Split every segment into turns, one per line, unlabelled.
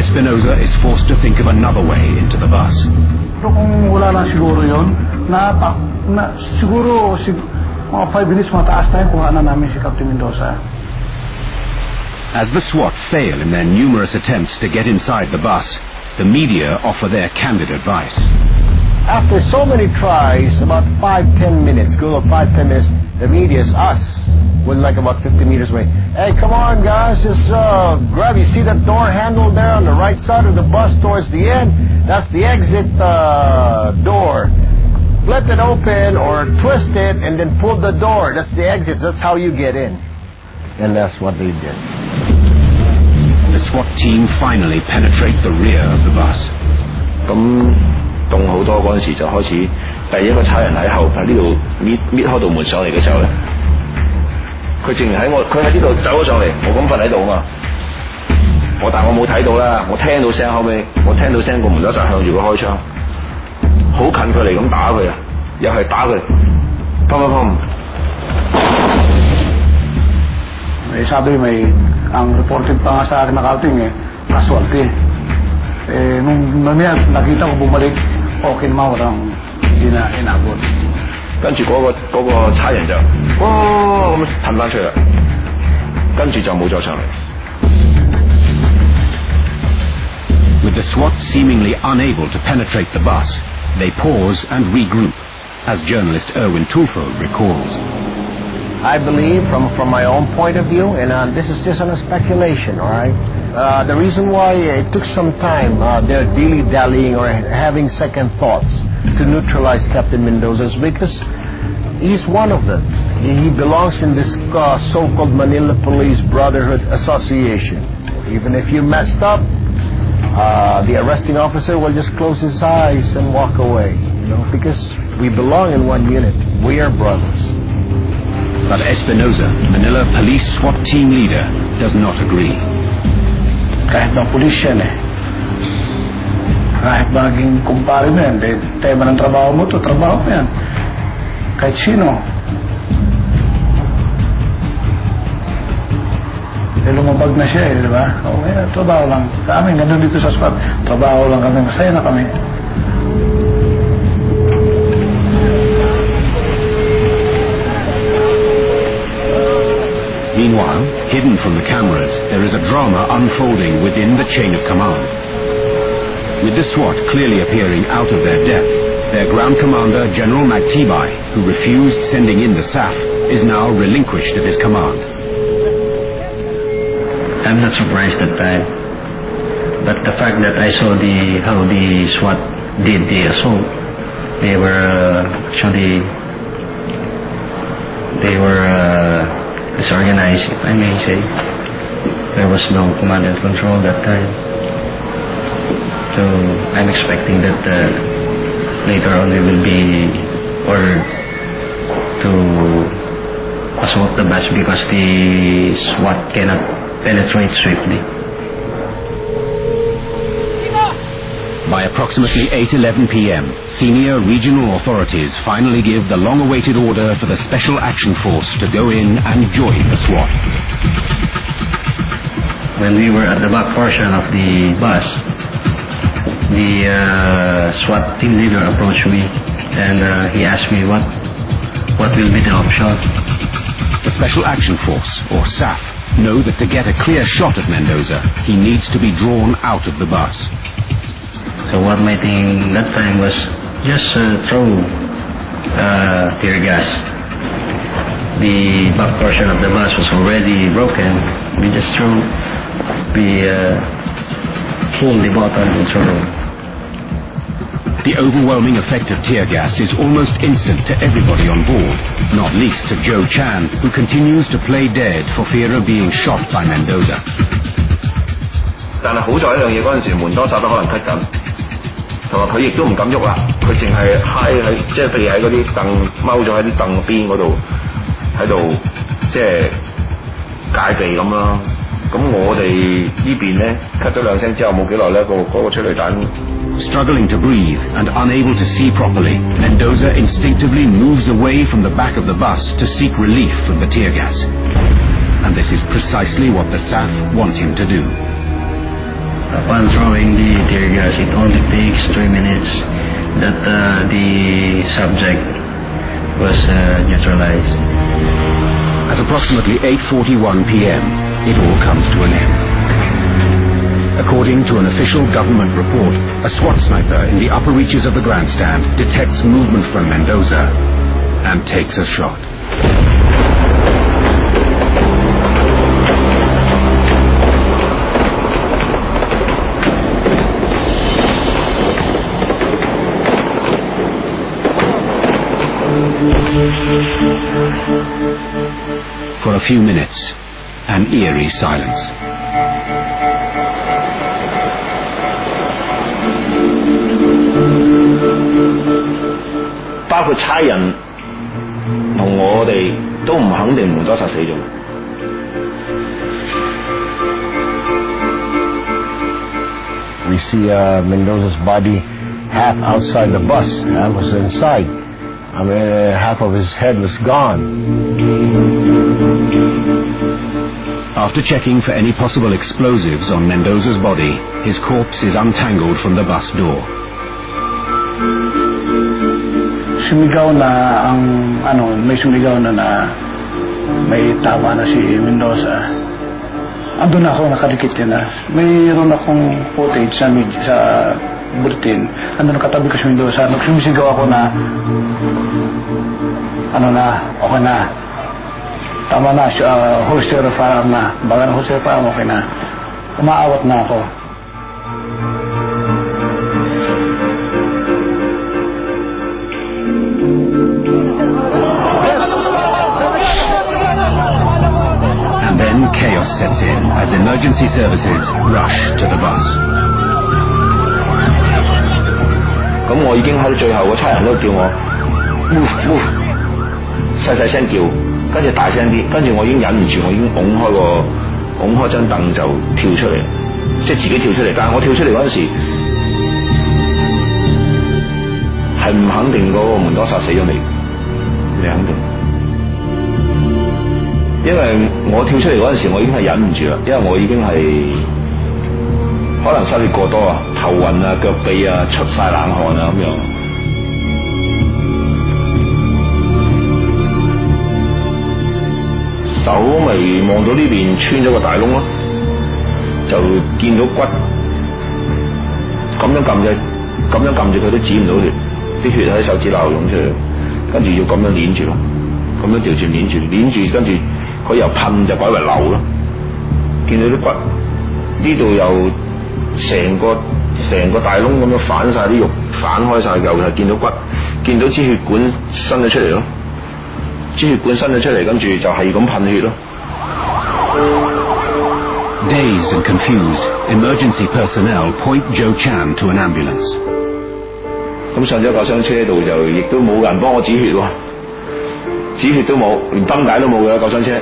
Espinosa is forced to think of another way into the bus.
Kung wala lang siguro yun, siguro mga 5 minutes mataas tayo kuha na namin si Captain Mendoza.
As the SWAT fail in their numerous attempts to get inside the bus, the media offer their candid advice.
After so many tries, about 5-10 minutes, go of 5-10 minutes, the media's us, was like about 50 meters away. Hey, come on guys, just grab, you see that door handle there on the right side of the bus towards the end? That's the exit door. Flip it open or twist it and then pull the door. That's the exit, that's how you get in. And that's what they did.
The SWAT team finally penetrate the rear of the bus.
凍好多嗰陣時就開始，第一個差人喺後喺呢度搣開道門上嚟嘅時候咧，佢淨係佢喺呢度走咗上嚟，我咁瞓喺度啊嘛，但我冇睇到啦，我聽到聲後尾，我聽到聲個門口就向住佢開槍，好近距離咁打佢啊，又係打佢，砰！Sabi
ang reported pa nga sa akin nakarating casualty. Nung nakita ko bumalik, okay naman walang inabot.
跟住嗰個差人就咁褪翻出嚟，跟住就冇再上嚟。
With the SWAT seemingly unable to penetrate the bus, they pause and regroup, as journalist Erwin Tulfo recalls.
I believe, from my own point of view, and this is just on a speculation, all right? The reason why it took some time, they're dilly-dallying or having second thoughts to neutralize Captain Mendoza is because he's one of them. He belongs in this so-called Manila Police Brotherhood Association. Even if you messed up, the arresting officer will just close his eyes and walk away, because we belong in one unit. We are brothers.
But Espinosa, Manila Police SWAT team leader, does not agree.
Kahit na pulis yan kahit maging kumpare mo yan, tema ng trabaho mo to, trabaho mo yan. Kahit sino. Lumabag na siya di ba? Trabaho lang. Kami, gano'n dito sa SWAT, trabaho lang kami, masaya na kami.
Meanwhile, hidden from the cameras, there is a drama unfolding within the chain of command. With the SWAT clearly appearing out of their depth, their ground commander, General Magtibay, who refused sending in the SAF, is now relinquished of his command.
I'm not surprised that time, but the fact that I saw how the SWAT did the assault, they were disorganized, if I may say. There was no command and control that time. So I'm expecting that later on we will be ordered to assault the bus because the SWAT cannot penetrate swiftly.
By approximately 8:11 p.m., senior regional authorities finally give the long-awaited order for the Special Action Force to go in and join the SWAT.
When we were at the back portion of the bus, the SWAT team leader approached me and he asked me what will be the option.
The Special Action Force, or SAF, know that to get a clear shot at Mendoza, he needs to be drawn out of the bus.
So what my thing that time was just throw tear gas. The back portion of the bus was already broken. We just pulled the button and throw.
The overwhelming effect of tear gas is almost instant to everybody on board, not least to Joe Chan, who continues to play dead for fear of being shot by Mendoza.
但係好在一樣嘢，嗰陣時門多手都可能咳緊，同埋佢亦都唔敢喐啦，佢淨係揩喺即係譬如喺嗰啲凳踎咗喺啲凳邊嗰度，喺度即係戒備咁啦。咁我哋呢邊咧咳咗兩聲之後冇幾耐咧，嗰個催淚彈。
Struggling to breathe and unable to see properly, Mendoza instinctively moves away from the back of the bus to seek relief from the tear gas. And this is precisely what the SAF want him to do.
Upon throwing the tear gas, it only takes 3 minutes that the subject was neutralized.
At approximately 8:41 p.m., it all comes to an end. According to an official government report, a SWAT sniper in the upper reaches of the grandstand detects movement from Mendoza and takes a shot. For a few minutes, an eerie silence.
包括差人同我哋都唔肯定門多薩死咗。
We see Mendoza's body half outside the bus, half was inside. I mean, half of his head was gone.
After checking for any possible explosives on Mendoza's body, his corpse is untangled from the bus door.
Sumigaw na may sumigaw na may tama na si Mendoza. Andun ako, nakadikit yan na. Mayroon akong footage sa bulletin. Andun katabi ko si Mendoza. Nagsumisigaw ako na okay na. Tama na, holster firearm na. Baga na holster firearm, okay na. Umaawat na ako.
And then chaos sets in as emergency services rush to the bus.
咁我已經喺最後個差人都叫我 move， 細聲叫，跟住大聲啲，跟住我已經忍唔住，我已經拱開張凳就跳出嚟，即係自己跳出嚟。但係我跳出嚟嗰陣時係唔肯定嗰個門多薩死咗未？你肯定？因為我跳出嚟嗰陣時，我已經係忍唔住啦，因為我已經係可能失血過多啊，頭暈啊，腳臂啊，出晒冷汗啊咁樣。手咪望到呢邊穿咗個大窿咯，就見到骨咁樣撳住佢都止唔到血，啲血喺手指罅湧出嚟，跟住要咁樣捏住咯，咁樣調轉捏住，跟住佢由噴就改為流咯，見到啲骨呢度又成個大窿咁樣反晒啲肉，反開晒又係見到骨，見到支血管伸咗出嚟咯。支血管伸咗出嚟，跟住就係咁噴血咯。
Dazed and confused, emergency personnel point Joe Chan to an ambulance.
咁上咗救傷車度就亦都冇人幫我止血喎，止血都冇，連繃帶都冇嘅救傷車。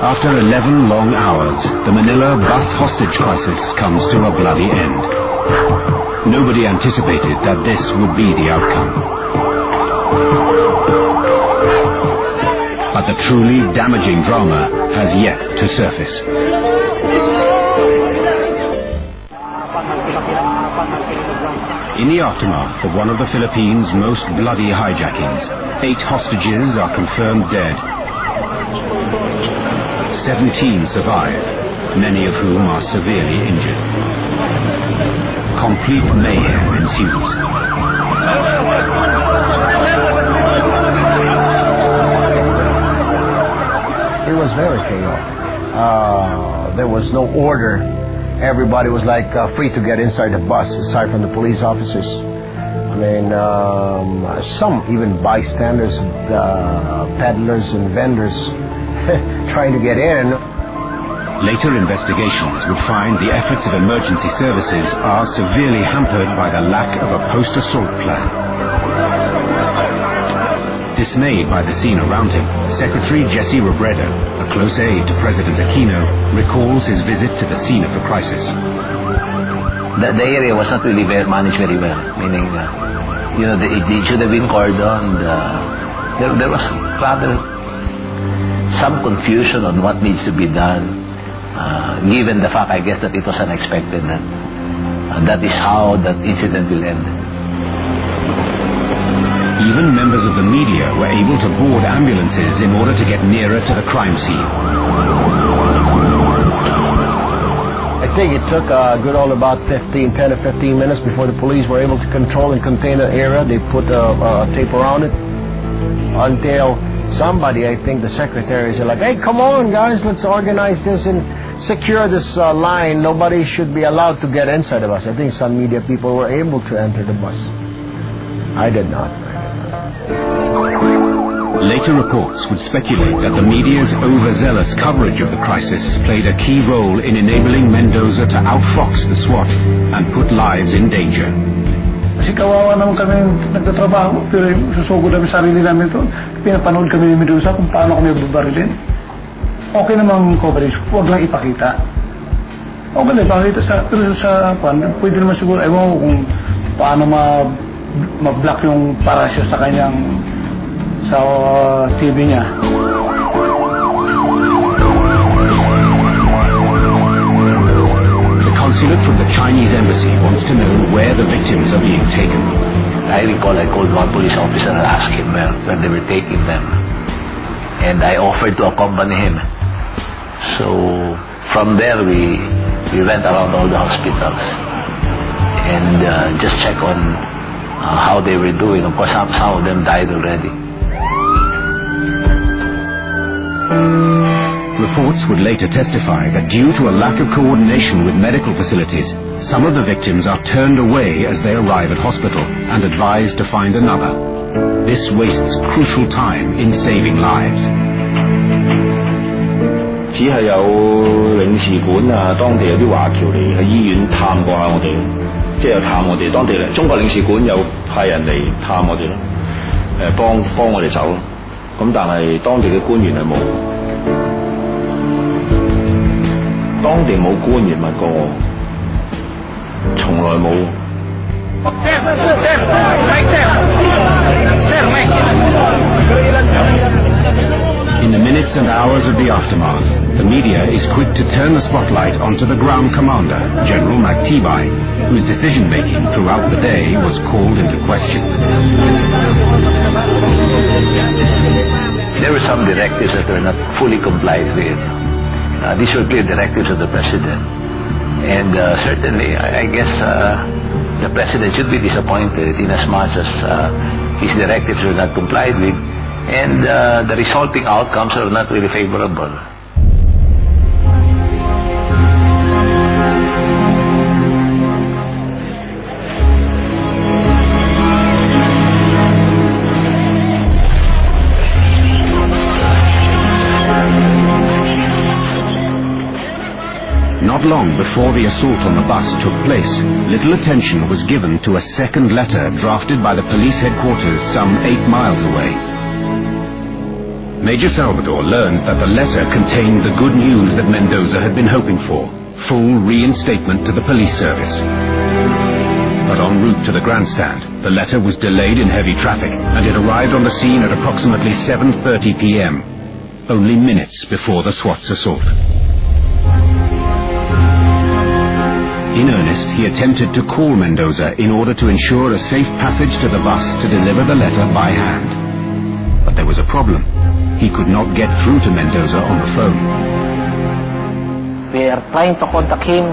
After 11 long hours, the Manila bus hostage crisis comes to a bloody end. Nobody anticipated that this would be the outcome. But the truly damaging drama has yet to surface. In the aftermath of one of the Philippines' most bloody hijackings, 8 hostages are confirmed dead. 17 survive, many of whom are severely injured. Complete mayhem ensues.
It was very chaotic. There was no order. Everybody was like free to get inside the bus, aside from the police officers. I mean, some even bystanders, peddlers and vendors trying to get in.
Later investigations would find the efforts of emergency services are severely hampered by the lack of a post-assault plan. Dismayed by the scene around him, Secretary Jesse Robredo, a close aide to President Aquino, recalls his visit to the scene of the crisis.
The area was not really managed very well, meaning, it should have been cordoned. There was rather some confusion on what needs to be done. given the fact, I guess, that it was unexpected, that is how that incident will end.
Even members of the media were able to board ambulances in order to get nearer to the crime scene.
I think it took a good all about 10 to 15 minutes before the police were able to control and contain the area. They put a tape around it until somebody, I think the secretary, said like, hey, come on guys, let's organize this and secure this line. Nobody should be allowed to get inside the bus. I think some media people were able to enter the bus. I did not.
Later reports would speculate that the media's overzealous coverage of the crisis played a key role in enabling Mendoza to outfox the SWAT and put lives in danger.
Kasi kawawa naman kami nagtatrabaho, pero susugod namin sarili namin ito. Pinapanood kami ni Mendoza kung paano kami bubarilin. Okay namang coverage, huwag lang ipakita. Okay lang ipakita pero pwede naman siguro, ewan ko kung paano ma-block yung parasyo sa kanyang sa TV niya.
The consulate from the Chinese embassy wants to know where the victims are being taken.
I recall I called one police officer and asked him where they were taking them, and I offered to accompany him. So from there we went around all the hospitals and just check on how they were doing. Of course, some of them died already.
Reports would later testify that due to a lack of coordination with medical facilities, some of the victims are turned away as they arrive at hospital and advised to find another. This wastes crucial time in saving lives.
只係有領事館啊，當地有啲華僑嚟喺醫院探過下我哋，即係有探我哋。當地中國領事館有派人嚟探我哋咯，幫我哋走咯。咁但係當地嘅官員係冇，當地冇官員問過我，從來冇。
In the minutes and hours of the aftermath, the media is quick to turn the spotlight onto the ground commander, General MacTibai, whose decision-making throughout the day was called into question.
There were some directives that were not fully complied with. These were clear directives of the President. And certainly, I guess the President should be disappointed in as much as his directives were not complied with, and the resulting outcomes are not really favorable.
Not long before the assault on the bus took place, little attention was given to a second letter drafted by the police headquarters some 8 miles away. Major Salvador learns that the letter contained the good news that Mendoza had been hoping for, full reinstatement to the police service. But en route to the grandstand, the letter was delayed in heavy traffic, and it arrived on the scene at approximately 7:30 p.m., only minutes before the SWAT's assault. In earnest, he attempted to call Mendoza in order to ensure a safe passage to the bus to deliver the letter by hand. But there was a problem. He could not get through to Mendoza on the phone.
We are trying to contact him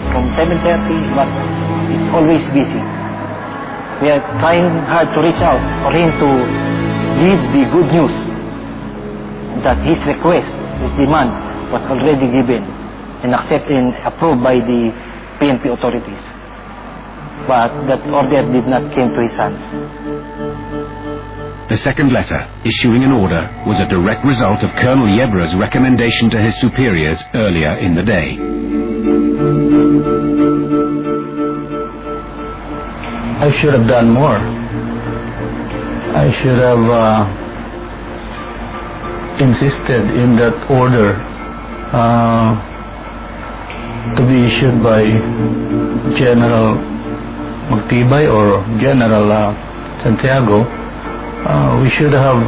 from 7:30, but it's always busy. We are trying hard to reach out for him to give the good news that his request, his demand, was already given and accepted and approved by the PNP authorities. But that order did not came to his hands.
The second letter, issuing an order, was a direct result of Colonel Yebra's recommendation to his superiors earlier in the day.
I should have done more. I should have insisted in that order to be issued by General MacTibai or General Santiago. We should have